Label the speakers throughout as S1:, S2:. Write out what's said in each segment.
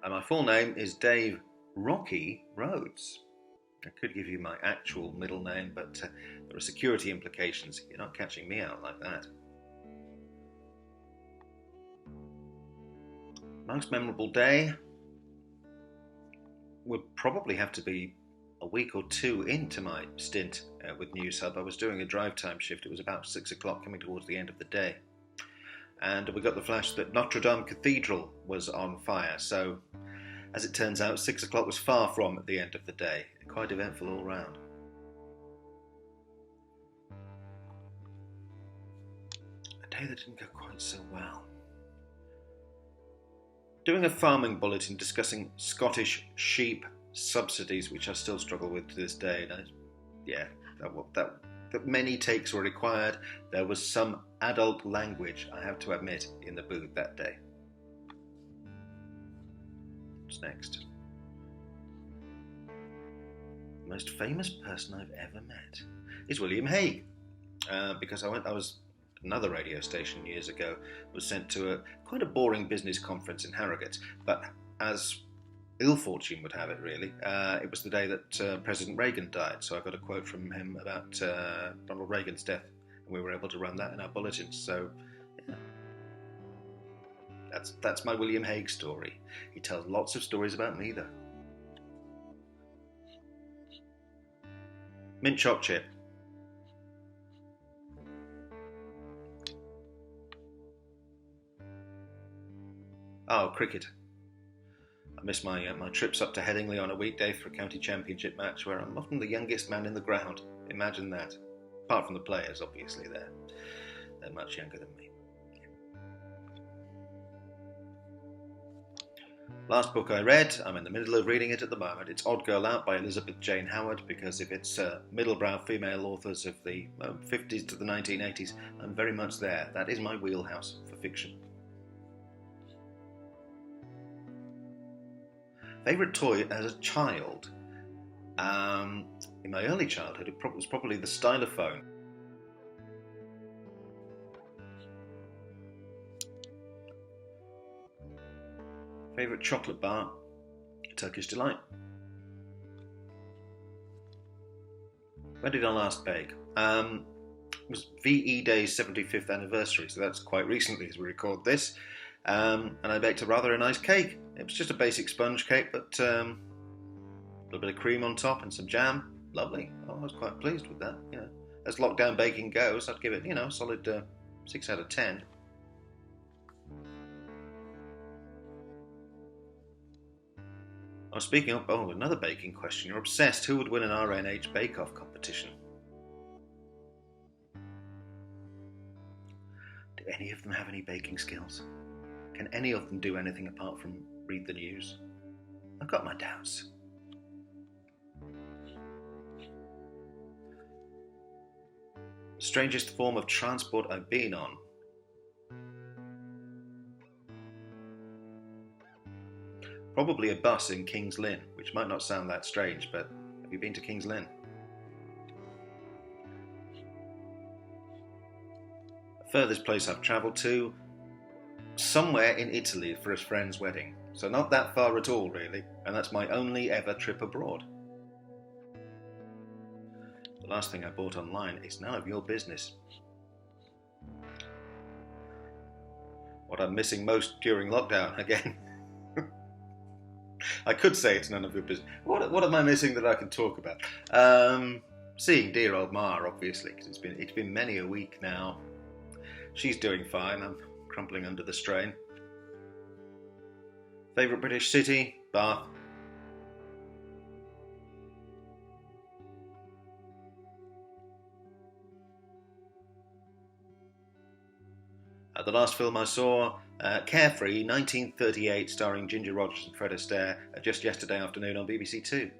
S1: And my full name is Dave Rocky Rhodes. I could give you my actual middle name, but there are security implications. You're not catching me out like that. Most memorable day would probably have to be a week or two into my stint with News Hub. I was doing a drive time shift. It was about 6 o'clock, coming towards the end of the day. And we got the flash that Notre Dame Cathedral was on fire. So, as it turns out, 6 o'clock was far from the end of the day. Quite eventful all round. A day that didn't go quite so well. Doing a farming bulletin discussing Scottish sheep subsidies, which I still struggle with to this day. That many takes were required. There was some adult language, I have to admit, in the booth that day. What's next? The most famous person I've ever met is William Hague, because I was another radio station years ago, was sent to quite a boring business conference in Harrogate, but as ill fortune would have it, really, it was the day that President Reagan died, so I got a quote from him about Ronald Reagan's death, and we were able to run that in our bulletins. So yeah, that's my William Hague story. He tells lots of stories about me, though. Mint choc chip. Oh, cricket. I miss my trips up to Headingley on a weekday for a county championship match where I'm often the youngest man in the ground. Imagine that. Apart from the players, obviously, they're much younger than me. Last book I read, I'm in the middle of reading it at the moment. It's Odd Girl Out by Elizabeth Jane Howard, because if it's middlebrow female authors of the 50s to the 1980s, I'm very much there. That is my wheelhouse for fiction. Favourite toy as a child? In my early childhood, it was probably the stylophone. Favourite chocolate bar? Turkish Delight. When did I last bake? It was VE Day's 75th anniversary, so that's quite recently as we record this. And I baked a rather nice cake. It was just a basic sponge cake, but a little bit of cream on top and some jam. Lovely. I was quite pleased with that. You know, as lockdown baking goes, I'd give it, a solid 6 out of 10. I was speaking of another baking question. You're obsessed. Who would win an RNH bake-off competition? Do any of them have any baking skills? Can any of them do anything apart from read the news? I've got my doubts. Strangest form of transport I've been on? Probably a bus in King's Lynn, which might not sound that strange, but have you been to King's Lynn? The furthest place I've travelled to? Somewhere in Italy for a friend's wedding. So not that far at all, really, and that's my only ever trip abroad. The last thing I bought online is none of your business. What I'm missing most during lockdown, again. I could say it's none of your business. What am I missing that I can talk about? Seeing dear old Ma, obviously, because it's been many a week now. She's doing fine. I'm crumpling under the strain. Favourite British city? Bath. The last film I saw, Carefree, 1938, starring Ginger Rogers and Fred Astaire, just yesterday afternoon on BBC Two.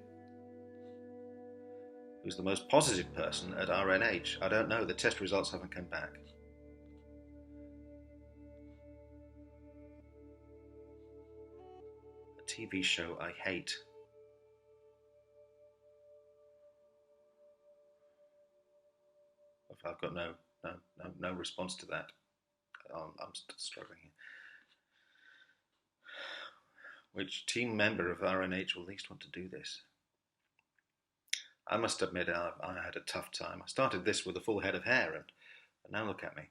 S1: Who's the most positive person at RNH? I don't know, the test results haven't come back. A TV show I hate. I've got no response to that. I'm still struggling here. Which team member of RNH will least want to do this? I must admit, I had a tough time. I started this with a full head of hair, and now look at me.